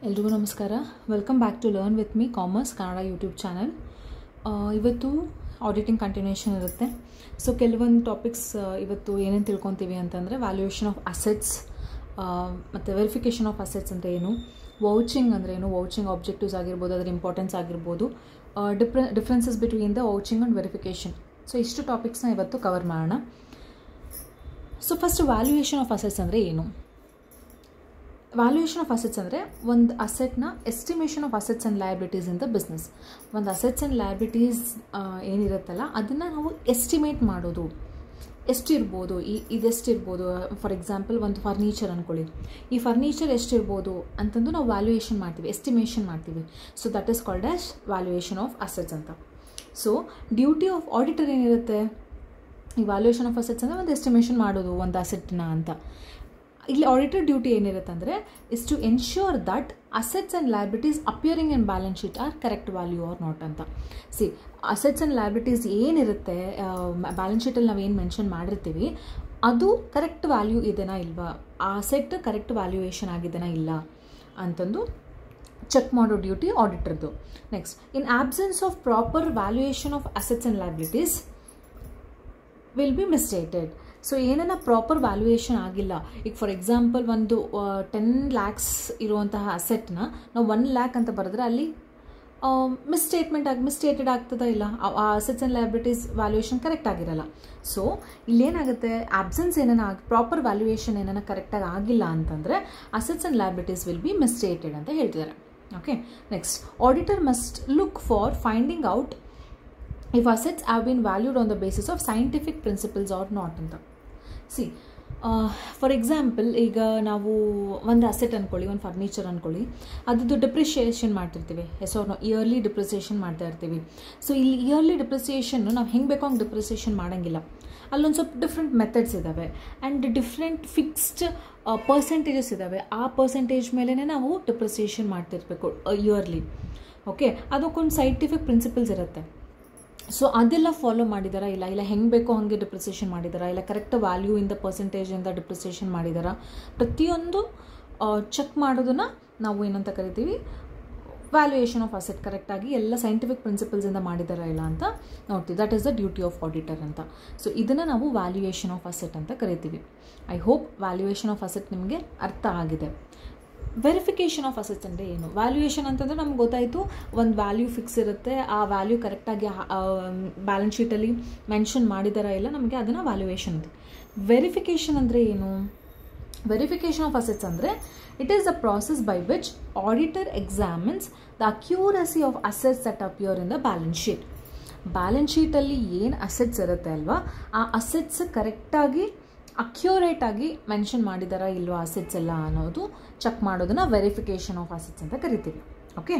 ಎಲ್ರಿಗೂ ನಮಸ್ಕಾರ. Welcome back to learn with me commerce Kannada YouTube channel. ಇವತ್ತು ಆಡಿಟಿಂಗ್ ಕಂಟಿನ್ಯೂಷನ್ ಇರುತ್ತೆ. ಸೊ ಕೆಲವೊಂದು ಟಾಪಿಕ್ಸ್ ಇವತ್ತು ಏನೇನು ತಿಳ್ಕೊತೀವಿ ಅಂತಂದರೆ ವ್ಯಾಲ್ಯೂಯೇಷನ್ ಆಫ್ ಅಸೆಟ್ಸ್ ಮತ್ತು ವೆರಿಫಿಕೇಷನ್ ಆಫ್ ಅಸೆಟ್ಸ್ ಅಂತ ಏನು, ವೌಚಿಂಗ್ ಅಂದರೆ ಏನು, ವೌಚಿಂಗ್ ಆಬ್ಜೆಕ್ಟಿವ್ಸ್ ಆಗಿರ್ಬೋದು, ಅದರ ಇಂಪಾರ್ಟೆನ್ಸ್ ಆಗಿರ್ಬೋದು, differences between the vouching and verification. So ಇಷ್ಟು ಟಾಪಿಕ್ಸ್ನ ಇವತ್ತು ಕವರ್ ಮಾಡೋಣ. So first valuation of assets ಅಂದರೆ ಏನು? ವ್ಯಾಲ್ಯೂಯೇಷನ್ ಆಫ್ ಅಸೆಟ್ಸ್ ಅಂದರೆ ಒಂದು ಅಸೆಟ್ನ estimation of assets and liabilities in the business. ಒಂದು ಅಸೆಟ್ಸ್ ಆ್ಯಂಡ್ ಲಯಬಿಲಿಟೀಸ್ ಏನಿರುತ್ತಲ್ಲ ಅದನ್ನು ನಾವು ಎಸ್ಟಿಮೇಟ್ ಮಾಡೋದು. ಎಷ್ಟಿರ್ಬೋದು, ಇದೆಷ್ಟಿರ್ಬೋದು. ಫಾರ್ ಎಕ್ಸಾಂಪಲ್ ಒಂದು ಫರ್ನಿಚರ್ ಅಂದ್ಕೊಳ್ಳಿ, ಈ ಫರ್ನಿಚರ್ ಎಷ್ಟಿರ್ಬೋದು ಅಂತಂದು ನಾವು ವ್ಯಾಲ್ಯೂಯೇಷನ್ ಮಾಡ್ತೀವಿ, ಎಸ್ಟಿಮೇಷನ್ ಮಾಡ್ತೀವಿ. So that is called as valuation of assets ಅಂತ. ಸೊ ಡ್ಯೂಟಿ ಆಫ್ ಆಡಿಟರ್ ಏನಿರುತ್ತೆ? ಈ ವ್ಯಾಲ್ಯೂಯೇಷನ್ ಆಫ್ ಅಸೆಟ್ಸ್ ಅಂದರೆ ಒಂದು ಎಸ್ಟಿಮೇಷನ್ ಮಾಡೋದು ಒಂದು ಅಸೆಟ್ನ ಅಂತ. ಇಲ್ಲಿ ಆಡಿಟರ್ ಡ್ಯೂಟಿ ಏನಿರುತ್ತೆ ಅಂದರೆ is to ensure that assets and liabilities appearing in balance sheet are correct value or not ಅಂತ. ಅಸೆಟ್ಸ್ ಆ್ಯಂಡ್ ಲಯಬಿಲಿಟೀಸ್ ಏನಿರುತ್ತೆ ಬ್ಯಾಲೆನ್ಸ್ ಶೀಟಲ್ಲಿ ನಾವು ಏನು ಮೆನ್ಷನ್ ಮಾಡಿರ್ತೀವಿ ಅದು ಕರೆಕ್ಟ್ ವ್ಯಾಲ್ಯೂ ಇದೆನಾ ಇಲ್ವಾ, ಆ ಅಸೆಟ್ ಕರೆಕ್ಟ್ ವ್ಯಾಲ್ಯೂಯೇಷನ್ ಆಗಿದೆನಾ ಇಲ್ಲ ಅಂತಂದು ಚೆಕ್ ಮಾಡೋ ಡ್ಯೂಟಿ ಆಡಿಟರ್ದು. Next, in absence of proper valuation of assets and liabilities will be misstated. So ಏನನ್ನ ಪ್ರಾಪರ್ ವ್ಯಾಲ್ಯೂಯೇಷನ್ ಆಗಿಲ್ಲ, ಈಗ ಫಾರ್ ಎಕ್ಸಾಂಪಲ್ ಒಂದು 10 lakhs ಇರುವಂತಹ ಅಸೆಟ್ನ ನಾವು 1 lakh ಅಂತ ಬರೆದ್ರೆ ಅಲ್ಲಿ ಮಿಸ್ಟೇಟೆಡ್ ಆಗ್ತದ ಇಲ್ಲ, ಆ assets and liabilities valuation correct ಆಗಿರಲ್ಲ. ಸೊ ಇಲ್ಲೇನಾಗುತ್ತೆ, ಆಬ್ಸೆನ್ಸ್ ಏನಾನ ಪ್ರಾಪರ್ ವ್ಯಾಲ್ಯೂಯೇಷನ್ ಏನಾನ ಕರೆಕ್ಟಾಗಿ ಆಗಿಲ್ಲ ಅಂತಂದರೆ assets and liabilities will be misstated ಅಂತ ಹೇಳ್ತಿದ್ದಾರೆ. Okay, next, auditor must look for finding out if assets have been valued on the basis of scientific principles or not ಅಂತ. For example ಈಗ ನಾವು ಒಂದು ಅಸೆಟ್ ಅಂದ್ಕೊಳ್ಳಿ, ಒಂದು ಫರ್ನಿಚರ್ ಅಂದ್ಕೊಳ್ಳಿ, ಅದರದ್ದು ಡಿಪ್ರಿಷಿಯೇಷನ್ ಮಾಡ್ತಿರ್ತೀವಿ. ನಾವು ಇಯರ್ಲಿ ಡಿಪ್ರಿಸಿಯೇಷನ್ ಮಾಡ್ತಾ ಇರ್ತೀವಿ. ಸೊ ಇಲ್ಲಿ ಇಯರ್ಲಿ ಡಿಪ್ರಿಸಿಯೇಷನ್ನು ನಾವು ಹೆಂಗೆ ಬೇಕೋ ಹಂಗೆ ಡಿಪ್ರಿಸಿಯೇಷನ್ ಮಾಡೋಂಗಿಲ್ಲ. ಅಲ್ಲೊಂದು ಸ್ವಲ್ಪ ಡಿಫ್ರೆಂಟ್ ಮೆಥಡ್ಸ್ ಇದ್ದಾವೆ ಆ್ಯಂಡ್ ಡಿಫ್ರೆಂಟ್ ಫಿಕ್ಸ್ಡ್ ಪರ್ಸೆಂಟೇಜಸ್ ಇದ್ದಾವೆ. ಆ ಪರ್ಸೆಂಟೇಜ್ ಮೇಲೇ ನಾವು ಡಿಪ್ರಿಸಿಯೇಷನ್ ಮಾಡ್ತಿರ್ಬೇಕು ಇಯರ್ಲಿ. ಓಕೆ, ಅದಕ್ಕೊಂದು ಸೈಂಟಿಫಿಕ್ ಪ್ರಿನ್ಸಿಪಲ್ಸ್ ಇರುತ್ತೆ. ಸೊ ಅದೆಲ್ಲ ಫಾಲೋ ಮಾಡಿದಾರಾ ಇಲ್ಲ ಹೆಂಗೆ ಬೇಕೋ ಹಾಗೆ ಡಿಪ್ರಿಸಿಯೇಷನ್ ಮಾಡಿದಾರಾ, ಇಲ್ಲ ಕರೆಕ್ಟ್ ವ್ಯಾಲ್ಯೂ ಇಂದ ಪರ್ಸೆಂಟೇಜಿಂದ ಡಿಪ್ರಿಸಿಯೇಷನ್ ಮಾಡಿದಾರಾ, ಪ್ರತಿಯೊಂದು ಚೆಕ್ ಮಾಡೋದನ್ನು ನಾವು ಏನಂತ ಕರಿತೀವಿ, ವ್ಯಾಲ್ಯೂಯೇಷನ್ ಆಫ್ ಅಸೆಟ್ ಕರೆಕ್ಟಾಗಿ ಎಲ್ಲ ಸೈಂಟಿಫಿಕ್ ಪ್ರಿನ್ಸಿಪಲ್ಸಿಂದ ಮಾಡಿದಾರಾ ಇಲ್ಲ ಅಂತ ನೋಡ್ತೀವಿ. That is the duty of auditor ಅಂತ. ಸೊ ಇದನ್ನು ನಾವು ವ್ಯಾಲ್ಯೂಯೇಷನ್ ಆಫ್ ಅಸೆಟ್ ಅಂತ ಕರಿತೀವಿ. I hope valuation of asset ನಿಮಗೆ ಅರ್ಥ ಆಗಿದೆ. ವೆರಿಫಿಕೇಷನ್ ಆಫ್ ಅಸೆಟ್ಸ್ ಅಂದರೆ ಏನು? ವ್ಯಾಲ್ಯೂಯೇಷನ್ ಅಂತಂದರೆ ನಮ್ಗೆ ಗೊತ್ತಾಯಿತು, ಒಂದು ವ್ಯಾಲ್ಯೂ ಫಿಕ್ಸ್ ಇರುತ್ತೆ, ಆ ವ್ಯಾಲ್ಯೂ ಕರೆಕ್ಟಾಗಿ ಬ್ಯಾಲೆನ್ಸ್ ಶೀಟಲ್ಲಿ ಮೆನ್ಷನ್ ಮಾಡಿದಾರಾ ಇಲ್ಲ, ನಮಗೆ ಅದನ್ನು ವ್ಯಾಲ್ಯೂಯೇಷನ್ ಇದೆ. ವೆರಿಫಿಕೇಷನ್ ಅಂದರೆ ಏನು? ವೆರಿಫಿಕೇಷನ್ ಆಫ್ ಅಸೆಟ್ಸ್ ಅಂದರೆ it is the process by which auditor examines the accuracy of assets that appear in the balance sheet. Balance ಶೀಟಲ್ಲಿ ಏನು ಅಸೆಟ್ಸ್ ಇರುತ್ತೆ ಅಲ್ವಾ, ಆ ಅಸೆಟ್ಸ್ ಕರೆಕ್ಟಾಗಿ ಅಕ್ಯೂರೇಟಾಗಿ ಮೆನ್ಷನ್ ಮಾಡಿದಾರಾ ಇಲ್ವಾ ಅಸೆಟ್ಸ್ ಎಲ್ಲ ಅನ್ನೋದು ಚೆಕ್ ಮಾಡೋದನ್ನು ವೆರಿಫಿಕೇಷನ್ ಆಫ್ ಅಸೆಟ್ಸ್ ಅಂತ ಕರಿತೀವಿ. ಓಕೆ,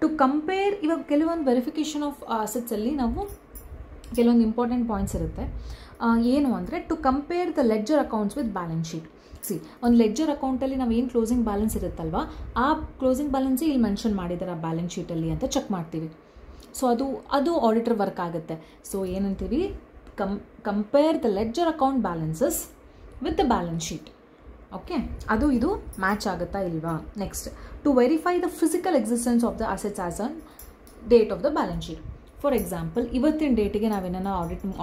ಟು ಕಂಪೇರ್, ಇವಾಗ ಕೆಲವೊಂದು ವೆರಿಫಿಕೇಷನ್ ಆಫ್ ಅಸೆಟ್ಸಲ್ಲಿ ನಾವು ಕೆಲವೊಂದು ಇಂಪಾರ್ಟೆಂಟ್ ಪಾಯಿಂಟ್ಸ್ ಇರುತ್ತೆ. ಏನು ಅಂದರೆ to compare the ledger accounts with balance sheet. ಒಂದು ಲೆಡ್ಜರ್ ಅಕೌಂಟಲ್ಲಿ ನಾವು ಏನು ಕ್ಲೋಸಿಂಗ್ ಬ್ಯಾಲೆನ್ಸ್ ಇರುತ್ತಲ್ವ, ಆ ಕ್ಲೋಸಿಂಗ್ ಬ್ಯಾಲೆನ್ಸೇ ಇಲ್ಲಿ ಮೆನ್ಷನ್ ಮಾಡಿದಾರಾ ಬ್ಯಾಲೆನ್ಸ್ ಶೀಟಲ್ಲಿ ಅಂತ ಚೆಕ್ ಮಾಡ್ತೀವಿ. ಸೊ ಅದು ಆಡಿಟರ್ ವರ್ಕ್ ಆಗುತ್ತೆ. ಸೊ ಏನಂತೀವಿ, compare the ledger account balances with the balance sheet. Okay, ಇದು ಮ್ಯಾಚ್ ಆಗುತ್ತಾ ಇಲ್ವಾ. Next, to verify the physical existence of the assets as on date of the balance sheet. For example, ಇವತ್ತಿನ ಡೇಟಿಗೆ ನಾವೇನೋ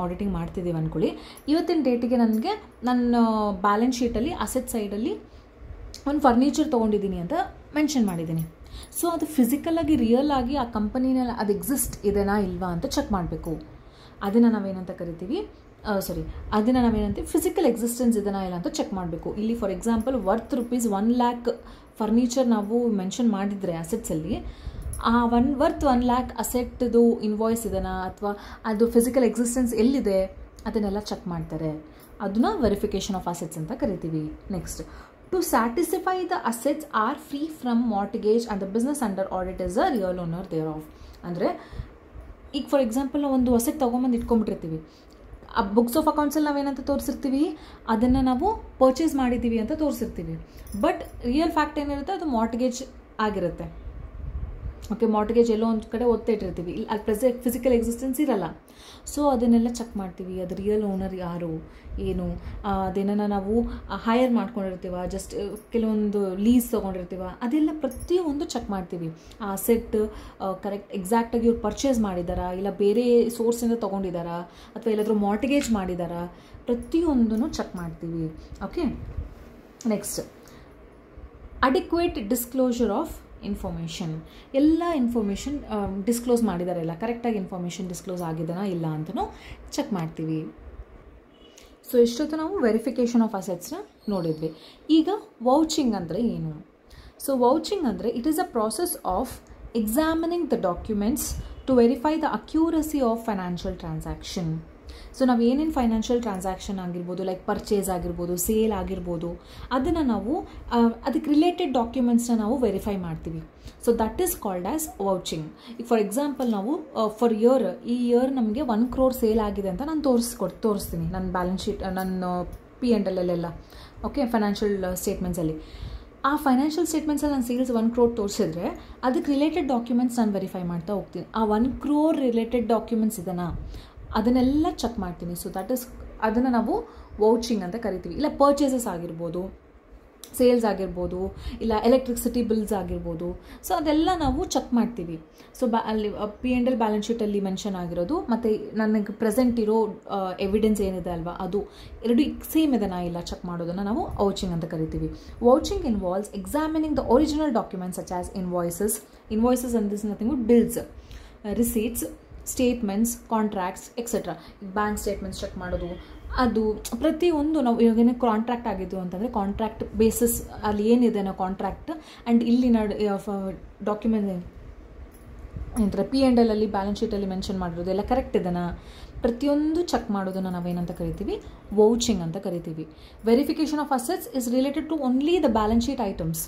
auditing ಮಾಡ್ತಿದ್ದೀವಿ ಅಂದ್ಕೊಳ್ಳಿ, ಇವತ್ತಿನ ಡೇಟಿಗೆ ನನಗೆ ನನ್ನ ಬ್ಯಾಲೆನ್ಸ್ ಶೀಟಲ್ಲಿ ಅಸೆಟ್ ಸೈಡಲ್ಲಿ ಒಂದು ಫರ್ನಿಚರ್ ತೊಗೊಂಡಿದ್ದೀನಿ ಅಂತ ಮೆನ್ಷನ್ ಮಾಡಿದ್ದೀನಿ. ಸೊ ಅದು ಫಿಸಿಕಲಾಗಿ ರಿಯಲ್ ಆಗಿ ಆ ಕಂಪನಿನಲ್ಲಿ ಅದು ಎಕ್ಸಿಸ್ಟ್ ಇದೆನಾ ಇಲ್ವಾ ಅಂತ ಚೆಕ್ ಮಾಡಬೇಕು. ಅದನ್ನು ನಾವೇನಂತ ಕರಿತೀವಿ, ಫಿಸಿಕಲ್ ಎಕ್ಸಿಸ್ಟೆನ್ಸ್ ಇದೆನಾ ಇಲ್ಲ ಅಂತ ಚೆಕ್ ಮಾಡಬೇಕು. ಇಲ್ಲಿ for example worth ₹1 lakh furniture ನಾವು ಮೆನ್ಷನ್ ಮಾಡಿದರೆ ಅಸೆಟ್ಸಲ್ಲಿ, ಆ ವರ್ತ್ 1 lakh ಅಸೆಟ್ದು ಇನ್ವಾಯ್ಸ್ ಇದೆನಾ ಅಥವಾ ಅದು ಫಿಸಿಕಲ್ ಎಕ್ಸಿಸ್ಟೆನ್ಸ್ ಎಲ್ಲಿದೆ ಅದನ್ನೆಲ್ಲ ಚೆಕ್ ಮಾಡ್ತಾರೆ. ಅದನ್ನ ವೆರಿಫಿಕೇಷನ್ ಆಫ್ ಅಸೆಟ್ಸ್ ಅಂತ ಕರಿತೀವಿ. Next, to satisfy the assets are free from mortgage and the business under audit is a real owner thereof. ಅಂದರೆ ಈಗ ಫಾರ್ ಎಕ್ಸಾಂಪಲ್ ನಾವು ಒಂದು ಅಸೆಟ್ ತೊಗೊಂಬಂದು ಇಟ್ಕೊಂಡ್ಬಿಟ್ಟಿರ್ತೀವಿ, ಆ ಬುಕ್ಸ್ ಆಫ್ ಅಕೌಂಟ್ಸಲ್ಲಿ ನಾವೇನಂತ ತೋರಿಸಿರ್ತೀವಿ, ಅದನ್ನು ನಾವು ಪರ್ಚೇಸ್ ಮಾಡಿದ್ದೀವಿ ಅಂತ ತೋರಿಸಿರ್ತೀವಿ. ಬಟ್ ರಿಯಲ್ ಫ್ಯಾಕ್ಟ್ ಏನಿರುತ್ತೆ ಅದು ಮಾರ್ಟ್ಗೇಜ್ ಆಗಿರುತ್ತೆ. ಓಕೆ, ಮಾರ್ಟ್ಗೇಜ್ ಎಲ್ಲೋ ಒಂದು ಕಡೆ ಒತ್ತೆ ಇಟ್ಟಿರ್ತೀವಿ, ಇಲ್ಲಿ ಅದು ಫಿಸಿಕಲ್ ಎಕ್ಸಿಸ್ಟೆನ್ಸ್ ಇರಲ್ಲ. ಸೊ ಅದನ್ನೆಲ್ಲ ಚೆಕ್ ಮಾಡ್ತೀವಿ, ಅದು ರಿಯಲ್ ಓನರ್ ಯಾರು ಏನು, ಅದೇನ ನಾವು ಹೈಯರ್ ಮಾಡ್ಕೊಂಡಿರ್ತೀವ, ಜಸ್ಟ್ ಕೆಲವೊಂದು ಲೀಸ್ ತೊಗೊಂಡಿರ್ತೀವ, ಅದೆಲ್ಲ ಪ್ರತಿಯೊಂದು ಚೆಕ್ ಮಾಡ್ತೀವಿ. ಆ ಅಸೆಟ್ ಕರೆಕ್ಟ್ ಎಕ್ಸಾಕ್ಟಾಗಿ ಇವ್ರು ಪರ್ಚೇಸ್ ಮಾಡಿದಾರಾ, ಇಲ್ಲ ಬೇರೆ ಸೋರ್ಸಿಂದ ತೊಗೊಂಡಿದ್ದಾರಾ, ಅಥವಾ ಎಲ್ಲಾದರೂ ಮಾರ್ಟ್ಗೇಜ್ ಮಾಡಿದಾರಾ, ಪ್ರತಿಯೊಂದನ್ನು ಚೆಕ್ ಮಾಡ್ತೀವಿ. Okay, next adequate disclosure of information. ಎಲ್ಲ ಇನ್ಫಾರ್ಮೇಷನ್ ಡಿಸ್ಕ್ಲೋಸ್ ಮಾಡಿದ್ದಾರೆ, ಇಲ್ಲ ಕರೆಕ್ಟಾಗಿ ಇನ್ಫಾರ್ಮೇಷನ್ ಡಿಸ್ಕ್ಲೋಸ್ ಆಗಿದ್ದಾನಾ ಇಲ್ಲ ಅಂತಲೂ ಚೆಕ್ ಮಾಡ್ತೀವಿ. ಸೊ ಇಷ್ಟೊತ್ತು ನಾವು ವೆರಿಫಿಕೇಷನ್ ಆಫ್ ಅಸೆಟ್ಸ್ನ ನೋಡಿದ್ವಿ. ಈಗ ವೌಚಿಂಗ್ ಅಂದರೆ ಏನು? ಸೊ ವೌಚಿಂಗ್ ಅಂದರೆ it is a process of examining the documents to verify the accuracy of financial transaction. So ನಾವು ಏನೇನು ಫೈನಾನ್ಷಿಯಲ್ ಟ್ರಾನ್ಸಾಕ್ಷನ್ ಆಗಿರ್ಬೋದು, ಲೈಕ್ ಪರ್ಚೇಸ್ ಆಗಿರ್ಬೋದು, ಸೇಲ್ ಆಗಿರ್ಬೋದು, ಅದನ್ನು ನಾವು ಅದಕ್ಕೆ ರಿಲೇಟೆಡ್ ಡಾಕ್ಯುಮೆಂಟ್ಸ್ನ ನಾವು ವೆರಿಫೈ ಮಾಡ್ತೀವಿ. So that is called as vouching. ಈಗ ಫಾರ್ ಎಕ್ಸಾಂಪಲ್ ನಾವು ಫಾರ್ ಈ ಇಯರ್ ನಮಗೆ 1 crore ಸೇಲ್ ಆಗಿದೆ ಅಂತ ನಾನು ತೋರಿಸ್ತೀನಿ ನನ್ನ ಬ್ಯಾಲೆನ್ಸ್ ಶೀಟ್, ನನ್ನ P&L ಓಕೆ, ಫೈನಾನ್ಷಿಯಲ್ ಸ್ಟೇಟ್ಮೆಂಟ್ಸಲ್ಲಿ. ಆ ಫೈನಾನ್ಷಿಯಲ್ ಸ್ಟೇಟ್ಮೆಂಟ್ಸಲ್ಲಿ ನಾನು ಸೇಲ್ಸ್ 1 crore ತೋರಿಸಿದ್ರೆ ಅದಕ್ಕೆ ರಿಲೇಟೆಡ್ ಡಾಕ್ಯುಮೆಂಟ್ಸ್ ನಾನು ವೆರಿಫೈ ಮಾಡ್ತಾ ಹೋಗ್ತೀನಿ. ಆ 1 crore ರಿಲೇಟೆಡ್ ಡಾಕ್ಯುಮೆಂಟ್ಸ್ ಇದನ್ನು ಅದನ್ನೆಲ್ಲ ಚೆಕ್ ಮಾಡ್ತೀನಿ. ಸೊ ದಟ್ ಈಸ್ ಅದನ್ನು ನಾವು ವೌಚಿಂಗ್ ಅಂತ ಕರಿತೀವಿ. ಇಲ್ಲ ಪರ್ಚೇಸಸ್ ಆಗಿರ್ಬೋದು, ಸೇಲ್ಸ್ ಆಗಿರ್ಬೋದು, ಇಲ್ಲ ಎಲೆಕ್ಟ್ರಿಸಿಟಿ ಬಿಲ್ಸ್ ಆಗಿರ್ಬೋದು. ಸೊ ಅದೆಲ್ಲ ನಾವು ಚೆಕ್ ಮಾಡ್ತೀವಿ. ಸೊ ಅಲ್ಲಿ P&L ಬ್ಯಾಲೆನ್ಸ್ ಶೀಟಲ್ಲಿ ಮೆನ್ಷನ್ ಆಗಿರೋದು ಮತ್ತು ನನಗೆ ಪ್ರೆಸೆಂಟ್ ಇರೋ ಎವಿಡೆನ್ಸ್ ಏನಿದೆ ಅಲ್ವಾ, ಅದು ಎರಡು ಸೇಮ್ ಇದನ್ನು ಇಲ್ಲ ಚೆಕ್ ಮಾಡೋದನ್ನು ನಾವು ವೌಚಿಂಗ್ ಅಂತ ಕರಿತೀವಿ. Vouching involves examining the original documents such as invoices and this nothing but bills, receipts, statements, contracts etcetera. Bank statements check ಮಾಡೋದು, ಅದು ಪ್ರತಿಯೊಂದು ನಾವು ಇವಾಗೇನೆ ಕಾಂಟ್ರಾಕ್ಟ್ ಆಗಿದ್ದು ಅಂತಂದರೆ ಕಾಂಟ್ರಾಕ್ಟ್ ಬೇಸಿಸ್ ಅಲ್ಲಿ ಏನಿದೆ ನಾವು ಕಾಂಟ್ರಾಕ್ಟ್ ಆ್ಯಂಡ್ ಇಲ್ಲಿ ಡಾಕ್ಯುಮೆಂಟ್ ಏನಂತಾರೆ P&L ಅಲ್ಲಿ ಬ್ಯಾಲೆನ್ಸ್ ಶೀಟಲ್ಲಿ ಮೆನ್ಷನ್ ಮಾಡಿರೋದು ಎಲ್ಲ ಕರೆಕ್ಟ್ ಇದೆನಾ, ಪ್ರತಿಯೊಂದು ಚೆಕ್ ಮಾಡೋದನ್ನು ನಾವೇನಂತ ಕರಿತೀವಿ, ವೌಚಿಂಗ್ ಅಂತ ಕರಿತೀವಿ. Verification of assets is related to only the balance sheet items.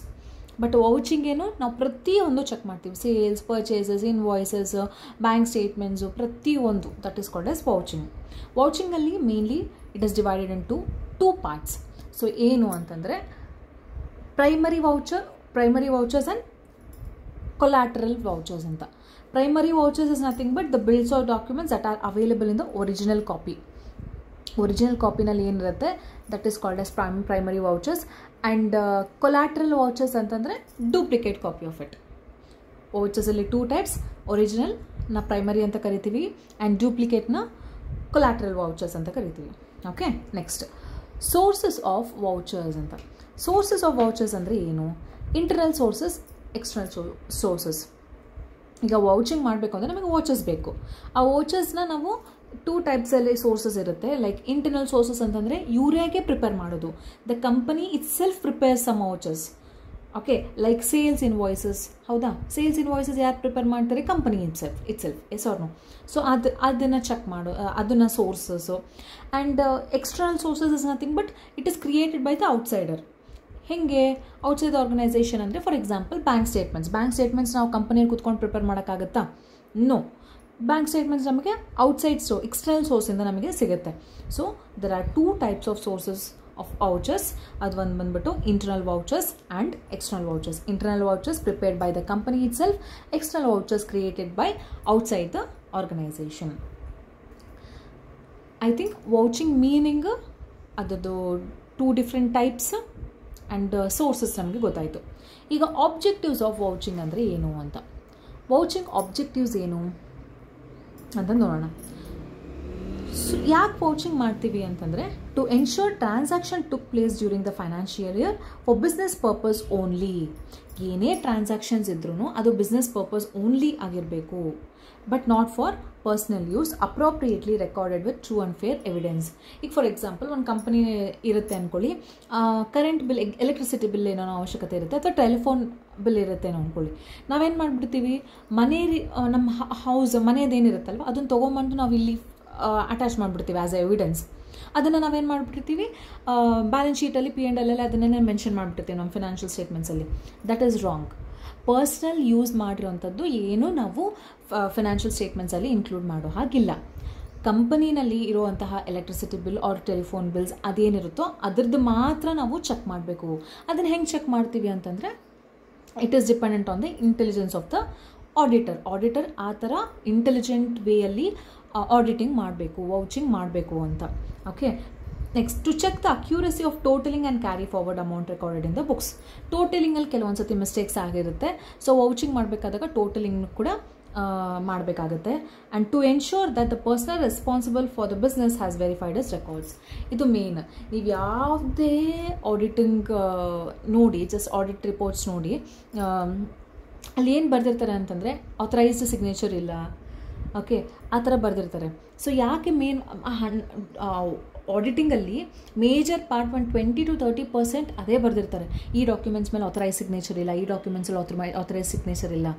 But vouching ಏನು, ನಾವು ಪ್ರತಿಯೊಂದು ಚೆಕ್ ಮಾಡ್ತೀವಿ. Sales, purchases, invoices, bank statements, ಪ್ರತಿಯೊಂದು. That is called as vouching. ವೌಚಿಂಗಲ್ಲಿ mainly it is divided into 2 parts. So ಏನು ಅಂತಂದರೆ primary vouchers and collateral vouchers ಅಂತ. Primary vouchers is nothing but the bills or documents that are available in the original copy. Original ಕಾಪಿನಲ್ಲಿ ಏನಿರುತ್ತೆ that is called as primary vouchers. And collateral vouchers ಅಂತಂದರೆ duplicate copy of it. ವೌಚರ್ಸಲ್ಲಿ 2 types, ಒರಿಜಿನಲ್ನ primary ಅಂತ ಕರಿತೀವಿ and ಡೂಪ್ಲಿಕೇಟ್ನ collateral vouchers ಅಂತ ಕರಿತೀವಿ. Okay, next sources of vouchers ಅಂತ. ಸೋರ್ಸಸ್ ಆಫ್ ವೌಚರ್ಸ್ ಅಂದರೆ ಏನು? Internal sources, external sources. ಈಗ ವೌಚಿಂಗ್ ಮಾಡಬೇಕು ಅಂದರೆ ನಮಗೆ ವೌಚರ್ಸ್ ಬೇಕು. ಆ ವೌಚರ್ಸ್ನ ನಾವು 2 typesಲ್ಲಿ ಸೋರ್ಸಸ್ ಇರುತ್ತೆ. ಲೈಕ್ ಇಂಟರ್ನಲ್ ಸೋರ್ಸಸ್ ಅಂತಂದರೆ ಇವರಾಗೆ ಪ್ರಿಪೇರ್ ಮಾಡೋದು. The company itself prepare some vouchers. Okay, like sales invoices. ಹೌದಾ, ಸೇಲ್ಸ್ ಇನ್ವಾಯ್ಸಸ್ ಯಾರು ಪ್ರಿಪೇರ್ ಮಾಡ್ತಾರೆ? Company itself. Yes or no? So ಅದನ್ನು ಚೆಕ್ ಮಾಡೋ ಅದನ್ನು sources. And external sources is nothing but it is created by the outsider. ಹೇಗೆ outside organisation ಅಂದರೆ for example bank statements ನಾವು ಕಂಪನಿಯಲ್ಲಿ ಕೂತ್ಕೊಂಡು ಪ್ರಿಪೇರ್ ಮಾಡೋಕ್ಕಾಗತ್ತಾ? ನೋ. ಬ್ಯಾಂಕ್ ಸ್ಟೇಟ್ಮೆಂಟ್ಸ್ ನಮಗೆ ಔಟ್ಸೈಡ್ ಎಕ್ಸ್ಟರ್ನಲ್ ಸೋರ್ಸಿಂದ ನಮಗೆ ಸಿಗುತ್ತೆ. So there are 2 types of sources of vouchers. ಅದು ಒಂದು ಬಂದ್ಬಿಟ್ಟು internal vouchers and external vouchers. Internal vouchers prepared by the company itself, external vouchers created by outside the organisation. I think vouching meaning ಅದರದ್ದು 2 different types and sources ನಮಗೆ ಗೊತ್ತಾಯಿತು. ಈಗ objectives of ವೌಚಿಂಗ್ ಅಂದರೆ ಏನು ಅಂತ. ವೌಚಿಂಗ್ ಆಬ್ಜೆಕ್ಟಿವ್ಸ್ ಏನು ಅಂತ ನೋಡೋಣ. ಯಾಕೆ ವೌಚಿಂಗ್ ಮಾಡ್ತೀವಿ ಅಂತಂದರೆ to ensure transaction took place during the financial year for business purpose only. ಏನೇ ಟ್ರಾನ್ಸಾಕ್ಷನ್ಸ್ ಇದ್ರೂ ಅದು ಬಿಸ್ನೆಸ್ ಪರ್ಪಸ್ ಓನ್ಲಿ ಆಗಿರಬೇಕು, but not for personal use, appropriately recorded with true and fair evidence. ಈಗ ಫಾರ್ ಎಕ್ಸಾಂಪಲ್ ಒಂದು company ಇರುತ್ತೆ ಅಂದ್ಕೊಳ್ಳಿ, current bill, electricity bill ಏನೋ ಅವಶ್ಯಕತೆ ಇರುತ್ತೆ, ಅಥವಾ ಟೆಲಿಫೋನ್ ಬಿಲ್ ಇರುತ್ತೆ ಅಂದ್ಕೊಳ್ಳಿ. ನಾವೇನು ಮಾಡಿಬಿಡ್ತೀವಿ, ನಮ್ಮ ಹೌಸ್ ಮನೆಯದೇನಿರುತ್ತಲ್ವ ಅದನ್ನು ತೊಗೊಂಬಂದು ನಾವು ಇಲ್ಲಿ ಅಟ್ಯಾಚ್ ಮಾಡಿಬಿಡ್ತೀವಿ ಆ್ಯಸ್ ಎ ಎವಿಡೆನ್ಸ್. ಅದನ್ನು ನಾವೇನು ಮಾಡಿಬಿಡ್ತೀವಿ, ಬ್ಯಾಲೆನ್ಸ್ ಶೀಟಲ್ಲಿ P&L ಅದನ್ನೇ ಮೆನ್ಷನ್ ಮಾಡಿಬಿಡ್ತೀವಿ ನಮ್ಮ ಫಿನಾನ್ಷಿಯಲ್ ಸ್ಟೇಟ್ಮೆಂಟ್ಸಲ್ಲಿ. That is wrong. Personal use ಮಾಡಿರೋಂಥದ್ದು ಏನು ನಾವು ಫಿನಾನ್ಷಿಯಲ್ ಸ್ಟೇಟ್ಮೆಂಟ್ಸಲ್ಲಿ ಇನ್ಕ್ಲೂಡ್ ಮಾಡೋ ಹಾಗಿಲ್ಲ. ಕಂಪನಿನಲ್ಲಿ ಇರುವಂತಹ electricity bill or telephone bills ಅದೇನಿರುತ್ತೋ ಅದರದ್ದು ಮಾತ್ರ ನಾವು ಚೆಕ್ ಮಾಡಬೇಕು. ಅದನ್ನು ಹೆಂಗೆ ಚೆಕ್ ಮಾಡ್ತೀವಿ ಅಂತಂದರೆ it is dependent on the intelligence of the auditor ಆ ಥರ ಇಂಟೆಲಿಜೆಂಟ್ ವೇಯಲ್ಲಿ ಆಡಿಟಿಂಗ್ ಮಾಡಬೇಕು, ವೌಚಿಂಗ್ ಮಾಡಬೇಕು ಅಂತ. Okay, next to check the accuracy of totalling and carry forward amount recorded in the books. ಟೋಟಲಿಂಗಲ್ಲಿ ಕೆಲವೊಂದು ಸತಿ ಮಿಸ್ಟೇಕ್ಸ್ ಆಗಿರುತ್ತೆ, ಸೊ ವೌಚಿಂಗ್ ಮಾಡಬೇಕಾದಾಗ ಟೋಟಲಿಂಗ್ ಕೂಡ ಮಾಡಬೇಕಾಗುತ್ತೆ. And to ensure that the personal responsible for the business has verified is records. ಇದು main. ನೀವು ಯಾವುದೇ ಆಡಿಟಿಂಗ್ ನೋಡಿ, ಜಸ್ಟ್ ಆಡಿಟ್ ರಿಪೋರ್ಟ್ಸ್ ನೋಡಿ, ಅಲ್ಲಿ ಏನು ಬರೆದಿರ್ತಾರೆ ಅಂತಂದರೆ ಆಥರೈಸ್ಡ್ ಸಿಗ್ನೇಚರ್ ಇಲ್ಲ, ಓಕೆ, ಆ ಥರ ಬರೆದಿರ್ತಾರೆ. ಸೊ ಯಾಕೆ ಮೇನ್ ಆಡಿಟಿಂಗಲ್ಲಿ ಮೇಜರ್ ಪಾರ್ಟ್ 20 to 30% ಅದೇ ಬರೆದಿರ್ತಾರೆ. ಈ ಡಾಕ್ಯುಮೆಂಟ್ಸ್ ಮೇಲೆ ಆಥರೈಸ್ ಸಿಗ್ನೇಚರ್ ಇಲ್ಲ, ಈ ಡಾಕ್ಯುಮೆಂಟ್ಸಲ್ಲಿ ಆಥರೈಸ್ ಸಿಗ್ನೇಚರ್ ಇಲ್ಲ.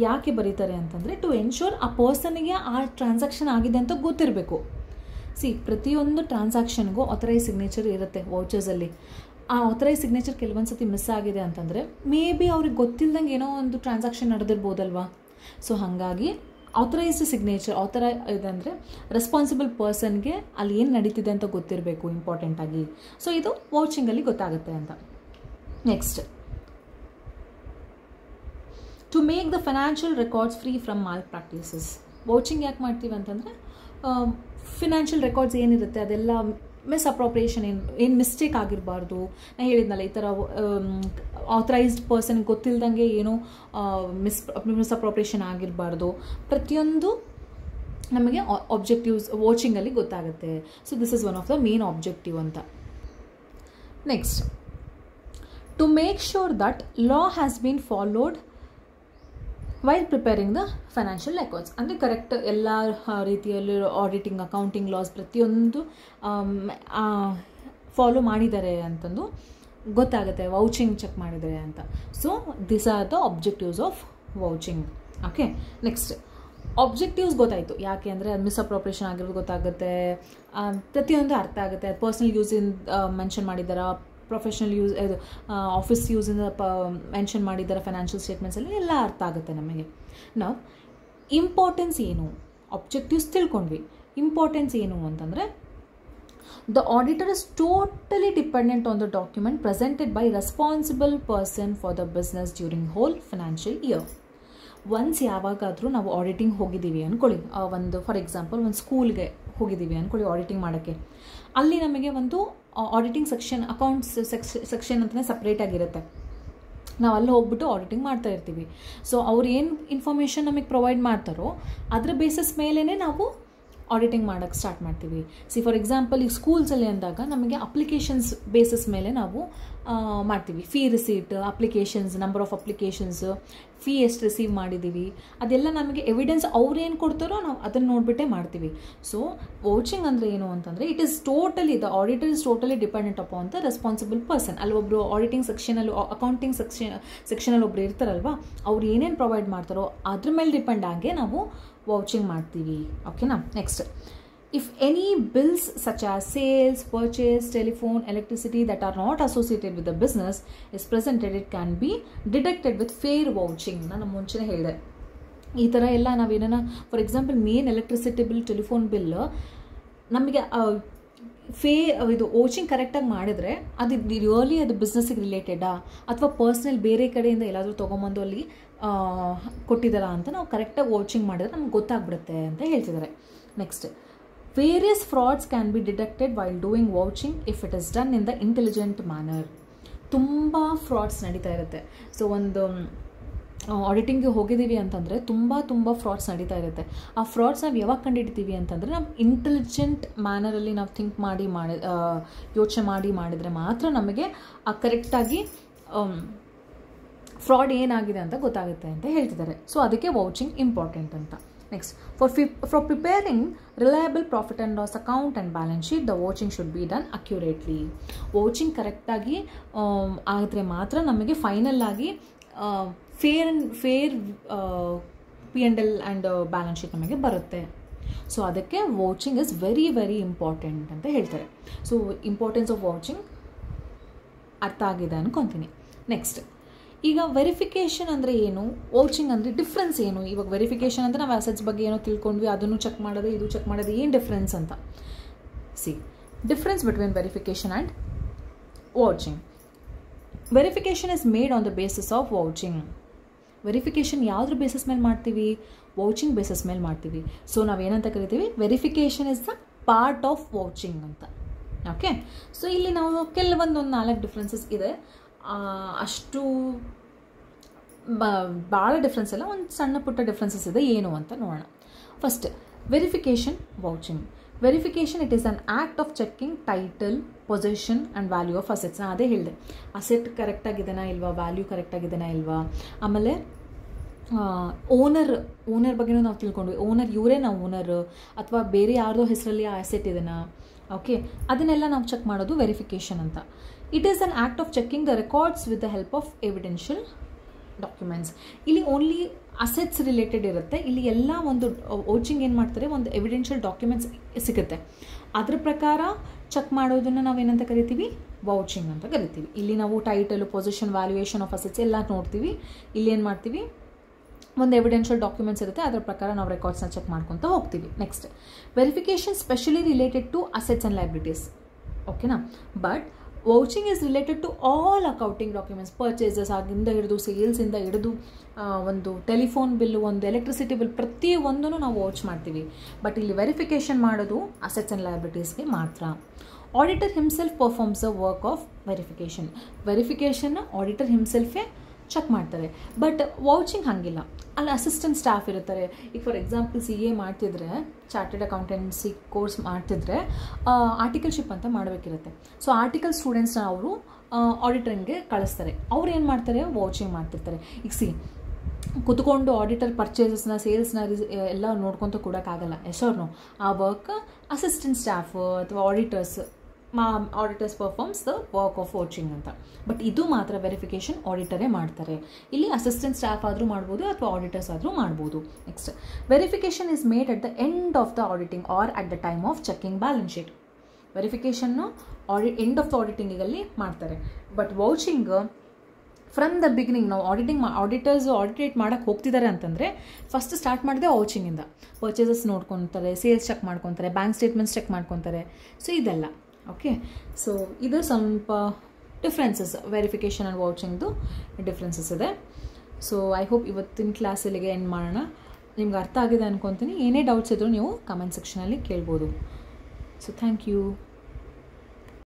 ಯಾಕೆ ಬರೀತಾರೆ ಅಂತಂದರೆ ಟು ಎನ್ಶೋರ್ ಆ ಪರ್ಸನ್ಗೆ ಆ ಟ್ರಾನ್ಸಾಕ್ಷನ್ ಆಗಿದೆ ಅಂತ ಗೊತ್ತಿರಬೇಕು. ಪ್ರತಿಯೊಂದು ಟ್ರಾನ್ಸಾಕ್ಷನ್ಗೂ ಆಥರೈಸ್ ಸಿಗ್ನೇಚರ್ ಇರುತ್ತೆ ವೌಚರ್ಸಲ್ಲಿ. ಆ ಆಥರೈಸ್ ಸಿಗ್ನೇಚರ್ ಕೆಲವೊಂದು ಸತಿ ಮಿಸ್ ಆಗಿದೆ ಅಂತಂದರೆ ಮೇ ಬಿ ಅವ್ರಿಗೆ ಗೊತ್ತಿಲ್ಲದಂಗೆ ಏನೋ ಒಂದು ಟ್ರಾನ್ಸಾಕ್ಷನ್ ನಡೆದಿರ್ಬೋದಲ್ವಾ. ಸೊ ಹಾಗಾಗಿ ಆಥರೈಸ್ಡ್ ಸಿಗ್ನೇಚರ್, ಇದಂದರೆ ರೆಸ್ಪಾನ್ಸಿಬಲ್ ಪರ್ಸನ್ಗೆ ಅಲ್ಲಿ ಏನು ನಡೀತಿದೆ ಅಂತ ಗೊತ್ತಿರಬೇಕು ಇಂಪಾರ್ಟೆಂಟಾಗಿ. ಸೊ ಇದು ವೌಚಿಂಗಲ್ಲಿ ಗೊತ್ತಾಗುತ್ತೆ ಅಂತ. Next, to make the financial records free from malpractices. Vouching ಯಾಕೆ ಮಾಡ್ತೀವಿ ಅಂತಂದರೆ ಫಿನಾನ್ಷಿಯಲ್ ರೆಕಾರ್ಡ್ಸ್ ಏನಿರುತ್ತೆ ಅದೆಲ್ಲ ಮಿಸ್ಅಪ್ರೋಪ್ರಿಯೇಷನ್ ಏನು ಮಿಸ್ಟೇಕ್ ಆಗಿರಬಾರ್ದು. ನಾನು ಹೇಳಿದ್ನಲ್ಲ, ಈ ಥರ ಆಥರೈಸ್ಡ್ ಪರ್ಸನ್ಗೆ ಗೊತ್ತಿಲ್ಲದಂಗೆ ಏನೋ ಮಿಸ್ಅಪ್ರೋಪ್ರಿಯೇಷನ್ ಆಗಿರಬಾರ್ದು. ಪ್ರತಿಯೊಂದು ನಮಗೆ ಆಬ್ಜೆಕ್ಟಿವ್ಸ್ ವಾಚಿಂಗಲ್ಲಿ ಗೊತ್ತಾಗುತ್ತೆ. So this is one of the main objective ಅಂತ. Next, to make sure that law has been followed while preparing the financial records. ಅಂದರೆ ಕರೆಕ್ಟ್ ಎಲ್ಲ ರೀತಿಯಲ್ಲಿ ಆಡಿಟಿಂಗ್, ಅಕೌಂಟಿಂಗ್ ಲಾಸ್ ಪ್ರತಿಯೊಂದು ಫಾಲೋ ಮಾಡಿದ್ದಾರೆ ಅಂತಂದು ಗೊತ್ತಾಗುತ್ತೆ ವೌಚಿಂಗ್ ಚೆಕ್ ಮಾಡಿದ್ದಾರೆ ಅಂತ. So this are the objectives of vouching. Okay, next objectives ಗೊತ್ತಾಯಿತು. ಯಾಕೆ ಅಂದರೆ ಅದು ಮಿಸ್ಅಪ್ರೋಪ್ರಿಯೇಷನ್ ಆಗಿರೋದು ಗೊತ್ತಾಗುತ್ತೆ, ಪ್ರತಿಯೊಂದು ಅರ್ಥ ಆಗುತ್ತೆ. ಅದು ಪರ್ಸ್ನಲ್ ಯೂಸಿಂದ ಮೆನ್ಷನ್ ಮಾಡಿದ್ದಾರಾ, ಪ್ರೊಫೆಷ್ನಲ್ ಯೂಸ್, ಇದು ಆಫೀಸ್ ಯೂಸಿಂದ ಮೆನ್ಷನ್ ಮಾಡಿದ್ದಾರೆ ಫೈನಾನ್ಷಿಯಲ್ ಸ್ಟೇಟ್ಮೆಂಟ್ಸಲ್ಲಿ, ಎಲ್ಲ ಅರ್ಥ ಆಗುತ್ತೆ ನಮಗೆ. ನಾವು ಇಂಪಾರ್ಟೆನ್ಸ್ ಏನು, ಆಬ್ಜೆಕ್ಟಿವ್ಸ್ ತಿಳ್ಕೊಂಡ್ವಿ. ಇಂಪಾರ್ಟೆನ್ಸ್ ಏನು ಅಂತಂದರೆ the auditor is totally dependent on the document presented by responsible person for the business during whole financial year. Once ಯಾವಾಗಾದರೂ ನಾವು ಆಡಿಟಿಂಗ್ ಹೋಗಿದ್ದೀವಿ ಅಂದ್ಕೊಳ್ಳಿ, ಒಂದು ಫಾರ್ ಎಕ್ಸಾಂಪಲ್ ಒಂದು ಸ್ಕೂಲ್ಗೆ ಹೋಗಿದ್ದೀವಿ ಅಂದ್ಕೊಳ್ಳಿ ಆಡಿಟಿಂಗ್ ಮಾಡೋಕ್ಕೆ. ಅಲ್ಲಿ ನಮಗೆ ಒಂದು ಆಡಿಟಿಂಗ್ ಸೆಕ್ಷನ್, ಅಕೌಂಟ್ಸ್ ಸೆಕ್ಷನ್ ಅಂತಲೇ ಸಪ್ರೇಟಾಗಿರುತ್ತೆ. ನಾವು ಅಲ್ಲಿ ಹೋಗ್ಬಿಟ್ಟು ಆಡಿಟಿಂಗ್ ಮಾಡ್ತಾ ಇರ್ತೀವಿ. ಸೊ ಅವ್ರು ಏನು ಇನ್ಫಾರ್ಮೇಷನ್ ನಮಗೆ ಪ್ರೊವೈಡ್ ಮಾಡ್ತಾರೋ ಅದ್ರ ಬೇಸಿಸ್ ಮೇಲೇ ನಾವು ಆಡಿಟಿಂಗ್ ಮಾಡೋಕ್ಕೆ ಸ್ಟಾರ್ಟ್ ಮಾಡ್ತೀವಿ. ಫಾರ್ ಎಕ್ಸಾಂಪಲ್ ಈಗ ಸ್ಕೂಲ್ಸಲ್ಲಿ ಅಂದಾಗ ನಮಗೆ ಅಪ್ಲಿಕೇಶನ್ಸ್ ಬೇಸಿಸ್ ಮೇಲೆ ನಾವು ಮಾಡ್ತೀವಿ. Fee receipt, applications, number of applications, fee ಎಷ್ಟು ರಿಸೀವ್ ಮಾಡಿದ್ದೀವಿ, ಅದೆಲ್ಲ ನಮಗೆ ಎವಿಡೆನ್ಸ್ ಅವ್ರೇನು ಕೊಡ್ತಾರೋ ನಾವು ಅದನ್ನು ನೋಡಿಬಿಟ್ಟೇ ಮಾಡ್ತೀವಿ. ಸೊ ವೌಚಿಂಗ್ ಅಂದರೆ ಏನು ಅಂತಂದರೆ it is totally, the auditor is totally dependent upon the responsible person. ಅಲ್ಲಿ ಒಬ್ಬರು ಆಡಿಟಿಂಗ್ ಸೆಕ್ಷನಲ್ಲಿ, ಅಕೌಂಟಿಂಗ್ ಸೆಕ್ಷನಲ್ಲಿ ಒಬ್ಬರು ಇರ್ತಾರಲ್ವ, ಅವ್ರು ಏನೇನು ಪ್ರೊವೈಡ್ ಮಾಡ್ತಾರೋ ಅದ್ರ ಮೇಲೆ ಡಿಪೆಂಡ್ ಆಗೇ ನಾವು ವೌಚಿಂಗ್ ಮಾಡ್ತೀವಿ. ಓಕೆನಾ. Next, if any bills such as sales, purchase, telephone, electricity that are not associated with the business is presented, it can be deducted with fair vouching. ನಾನು ಮುಂಚೆನೇ ಹೇಳಿದೆ, ಈ ಥರ ಎಲ್ಲ ನಾವೇನ for example main electricity bill, telephone bill ನಮಗೆ ಇದು ವೌಚಿಂಗ್ ಕರೆಕ್ಟಾಗಿ ಮಾಡಿದರೆ ಅದು ರಿಯಲಿ ಅದು ಬಿಸ್ನೆಸ್ಸಿಗೆ ರಿಲೇಟೆಡಾ ಅಥವಾ ಪರ್ಸ್ನಲ್ ಬೇರೆ ಕಡೆಯಿಂದ ಎಲ್ಲಾದರೂ ತೊಗೊಂಬಂದು ಅಲ್ಲಿ ಕೊಟ್ಟಿದ್ದಾರಾ ಅಂತ ನಾವು ಕರೆಕ್ಟಾಗಿ ವೌಚಿಂಗ್ ಮಾಡಿದ್ರೆ ನಮ್ಗೆ ಗೊತ್ತಾಗ್ಬಿಡುತ್ತೆ ಅಂತ ಹೇಳ್ತಿದ್ದಾರೆ. Next, various frauds can be detected while doing vouching if it is done in the intelligent manner. ತುಂಬ ಫ್ರಾಡ್ಸ್ ನಡೀತಾ ಇರುತ್ತೆ. ಸೊ ಒಂದು ಆಡಿಟಿಂಗ್ಗೆ ಹೋಗಿದ್ದೀವಿ ಅಂತಂದರೆ ತುಂಬ ಫ್ರಾಡ್ಸ್ ನಡೀತಾ ಇರುತ್ತೆ. ಆ ಫ್ರಾಡ್ಸ್ ನಾವು ಯಾವಾಗ ಕಂಡುಹಿಡ್ತೀವಿ ಅಂತಂದರೆ ನಾವು ಇಂಟೆಲಿಜೆಂಟ್ ಮ್ಯಾನರಲ್ಲಿ ನಾವು ಥಿಂಕ್ ಮಾಡಿ ಯೋಚನೆ ಮಾಡಿದರೆ ಮಾತ್ರ ನಮಗೆ ಆ ಕರೆಕ್ಟಾಗಿ ಫ್ರಾಡ್ ಏನಾಗಿದೆ ಅಂತ ಗೊತ್ತಾಗುತ್ತೆ ಅಂತ ಹೇಳ್ತಿದ್ದಾರೆ. ಸೊ ಅದಕ್ಕೆ ವೌಚಿಂಗ್ ಇಂಪಾರ್ಟೆಂಟ್ ಅಂತ. Next, for preparing reliable profit and loss account and balance sheet the vouching should be done accurately. Vouching ಕರೆಕ್ಟಾಗಿ ಆದರೆ ಮಾತ್ರ ನಮಗೆ ಫೈನಲ್ ಆಗಿ fair P&L and balance sheet ನಮಗೆ ಬರುತ್ತೆ. ಸೊ ಅದಕ್ಕೆ ವೌಚಿಂಗ್ ಇಸ್ ವೆರಿ ವೆರಿ ಇಂಪಾರ್ಟೆಂಟ್ ಅಂತ ಹೇಳ್ತಾರೆ. ಸೊ ಇಂಪಾರ್ಟೆನ್ಸ್ ಆಫ್ ವೌಚಿಂಗ್ ಅರ್ಥ ಆಗಿದೆ ಅನ್ಕೊತೀನಿ. ನೆಕ್ಸ್ಟ್, ಈಗ ವೆರಿಫಿಕೇಷನ್ ಅಂದರೆ ಏನು, ವೌಚಿಂಗ್ ಅಂದರೆ ಡಿಫ್ರೆನ್ಸ್ ಏನು? ಇವಾಗ ವೆರಿಫಿಕೇಷನ್ ಅಂದರೆ ನಾವು ಅಸೆಟ್ಸ್ ಬಗ್ಗೆ ಏನೋ ತಿಳ್ಕೊಂಡ್ವಿ, ಅದನ್ನು ಚೆಕ್ ಮಾಡೋದು, ಇದು ಚೆಕ್ ಮಾಡೋದು, ಏನು ಡಿಫ್ರೆನ್ಸ್ ಅಂತ. Difference between verification and vouching. Verification is made on the basis of vouching. Verification ಯಾವುದ್ರ ಬೇಸಿಸ್ ಮೇಲೆ ಮಾಡ್ತೀವಿ? ವೌಚಿಂಗ್ ಬೇಸಿಸ್ ಮೇಲೆ ಮಾಡ್ತೀವಿ. ಸೊ ನಾವೇನಂತ ಕರಿತೀವಿ? Verification is the part of vouching ಅಂತ. ಓಕೆ, ಸೊ ಇಲ್ಲಿ ನಾವು ಕೆಲವೊಂದು 4 ಡಿಫ್ರೆನ್ಸಸ್ ಇದೆ. ಅಷ್ಟು ಭಾಳ ಡಿಫ್ರೆನ್ಸ್ ಇಲ್ಲ, ಒಂದು ಸಣ್ಣ ಪುಟ್ಟ ಡಿಫ್ರೆನ್ಸಸ್ ಇದೆ. ಏನು ಅಂತ ನೋಡೋಣ. First, verification, vouching. Verification it is an act of checking title, position and value of assets. ನಾನು ಅದೇ ಹೇಳಿದೆ, ಅಸೆಟ್ ಕರೆಕ್ಟಾಗಿದೆನಾ ಇಲ್ವಾ, ವ್ಯಾಲ್ಯೂ ಕರೆಕ್ಟಾಗಿದೆನಾ ಇಲ್ವಾ. ಆಮೇಲೆ ಓನರ್ ಬಗ್ಗೆನೂ ನಾವು ತಿಳ್ಕೊಂಡ್ವಿ. ಓನರ್ ಇವರೇ ನಾವು ಓನರ್ ಅಥವಾ ಬೇರೆ ಯಾರ್ದೋ ಹೆಸರಲ್ಲಿ ಆ ಅಸೆಟ್ ಇದೆನಾ. ಓಕೆ, ಅದನ್ನೆಲ್ಲ ನಾವು ಚೆಕ್ ಮಾಡೋದು ವೆರಿಫಿಕೇಷನ್ ಅಂತ. It is an act of checking the records with the help of evidential documents. ಇಲ್ಲಿ ಓನ್ಲಿ ಅಸೆಟ್ಸ್ ರಿಲೇಟೆಡ್ ಇರುತ್ತೆ. ಇಲ್ಲಿ ಎಲ್ಲ ಒಂದು ವೌಚಿಂಗ್ ಏನು ಮಾಡ್ತಾರೆ, ಒಂದು ಎವಿಡೆನ್ಷಿಯಲ್ ಡಾಕ್ಯುಮೆಂಟ್ಸ್ ಸಿಗುತ್ತೆ, ಅದ್ರ ಪ್ರಕಾರ ಚೆಕ್ ಮಾಡೋದನ್ನು ನಾವೇನಂತ ಕರಿತೀವಿ? ವೌಚಿಂಗ್ ಅಂತ ಕರಿತೀವಿ. ಇಲ್ಲಿ ನಾವು title, position, valuation of assets ಎಲ್ಲ ನೋಡ್ತೀವಿ. ಇಲ್ಲಿ ಏನು ಮಾಡ್ತೀವಿ? ಒಂದು ಎವಿಡೆನ್ಷಿಯಲ್ ಡಾಕ್ಯುಮೆಂಟ್ಸ್ ಇರುತ್ತೆ, ಅದರ ಪ್ರಕಾರ ನಾವು ರೆಕಾರ್ಡ್ಸ್ನ ಚೆಕ್ ಮಾಡ್ಕೊತ ಹೋಗ್ತೀವಿ. Next, verification specially related to assets and liabilities. ಓಕೆನಾ. But vouching is related to all accounting documents, purchases ಆಗಿಂದ ಹಿಡಿದು ಸೇಲ್ಸಿಂದ ಹಿಡಿದು ಒಂದು ಟೆಲಿಫೋನ್ ಬಿಲ್ಲು, ಒಂದು ಎಲೆಕ್ಟ್ರಿಸಿಟಿ ಬಿಲ್, ಪ್ರತಿಯೊಂದನ್ನು ನಾವು ವೌಚ್ ಮಾಡ್ತೀವಿ. ಬಟ್ ಇಲ್ಲಿ ವೆರಿಫಿಕೇಷನ್ ಮಾಡೋದು ಅಸೆಟ್ಸ್ ಆ್ಯಂಡ್ ಲಯಬಿಲಿಟೀಸ್ಗೆ ಮಾತ್ರ. Auditor himself performs the work of verification. ವೆರಿಫಿಕೇಷನ್ನ ಆಡಿಟರ್ ಹಿಮ್ಸೆಲ್ಫೇ ಚೆಕ್ ಮಾಡ್ತಾರೆ. ಬಟ್ ವೌಚಿಂಗ್ ಹಾಗಿಲ್ಲ, ಅಲ್ಲಿ ಅಸಿಸ್ಟೆಂಟ್ ಸ್ಟಾಫ್ ಇರ್ತಾರೆ. ಈಗ ಫಾರ್ ಎಕ್ಸಾಂಪಲ್ CA ಮಾಡ್ತಿದ್ರೆ, ಚಾರ್ಟೆಡ್ ಅಕೌಂಟೆನ್ಸಿ ಕೋರ್ಸ್ ಮಾಡ್ತಿದ್ರೆ ಆರ್ಟಿಕಲ್ಶಿಪ್ ಅಂತ ಮಾಡಬೇಕಿರುತ್ತೆ. ಸೊ ಆರ್ಟಿಕಲ್ ಸ್ಟೂಡೆಂಟ್ಸ್ನ ಅವರು ಆಡಿಟರ್ಗೆ ಕಳಿಸ್ತಾರೆ. ಅವ್ರು ಏನು ಮಾಡ್ತಾರೆ? ವೌಚಿಂಗ್ ಮಾಡ್ತಿರ್ತಾರೆ. ಈಗ ಕುತ್ಕೊಂಡು ಆಡಿಟರ್ ಪರ್ಚೇಸಸ್ನ, ಸೇಲ್ಸ್ನ ಎಲ್ಲ ನೋಡ್ಕೊತ ಕೊಡೋಕ್ಕಾಗಲ್ಲ. ಎಷ್ಟೋರ್ನು ಆ ವರ್ಕ್ ಅಸಿಸ್ಟೆಂಟ್ ಸ್ಟಾಫ್ ಅಥವಾ auditors performs the work of vouching ಅಂತ. ಬಟ್ ಇದು ಮಾತ್ರ ವೆರಿಫಿಕೇಷನ್ ಆಡಿಟರೇ ಮಾಡ್ತಾರೆ. ಇಲ್ಲಿ ಅಸಿಸ್ಟೆಂಟ್ ಸ್ಟಾಫ್ ಆದರೂ ಮಾಡ್ಬೋದು ಅಥವಾ ಆಡಿಟರ್ಸ್ ಆದರೂ ಮಾಡ್ಬೋದು. Next, verification is made at the end of the auditing or at the time of checking balance sheet. ವೆರಿಫಿಕೇಷನ್ನು ಎಂಡ್ ಆಫ್ ದ ಆಡಿಟಿಂಗಲ್ಲಿ ಮಾಡ್ತಾರೆ. But vouching from the beginning, ನಾವು ಆಡಿಟರ್ಸ್ ಆಡಿಟೇಟ್ ಮಾಡೋಕ್ಕೆ ಹೋಗ್ತಿದ್ದಾರೆ ಅಂತಂದರೆ ಫಸ್ಟ್ ಸ್ಟಾರ್ಟ್ ಮಾಡಿದೆ ವೌಚಿಂಗಿಂದ. ಪರ್ಚೇಸಸ್ ನೋಡ್ಕೊತಾರೆ, ಸೇಲ್ಸ್ ಚೆಕ್ ಮಾಡ್ಕೊತಾರೆ, ಬ್ಯಾಂಕ್ ಸ್ಟೇಟ್ಮೆಂಟ್ಸ್ ಚೆಕ್ ಮಾಡ್ಕೊತಾರೆ. ಸೊ ಇದೆಲ್ಲ ಓಕೆ. ಸೊ ಇದು ಸ್ವಲ್ಪ ಡಿಫ್ರೆನ್ಸಸ್, ವೆರಿಫಿಕೇಷನ್ ಆ್ಯಂಡ್ ವೌಚಿಂಗ್ದು ಡಿಫ್ರೆನ್ಸಸ್ ಇದೆ. ಸೊ ಐ ಹೋಪ್ ಇವತ್ತಿನ ಕ್ಲಾಸಲ್ಲಿಗೆ ಎಂಡ್ ಮಾಡೋಣ. ನಿಮ್ಗೆ ಅರ್ಥ ಆಗಿದೆ ಅನ್ಕೊತೀನಿ. ಏನೇ ಡೌಟ್ಸ್ ಇದ್ದರೂ ನೀವು ಕಮೆಂಟ್ ಸೆಕ್ಷನಲ್ಲಿ ಕೇಳ್ಬೋದು. So thank you.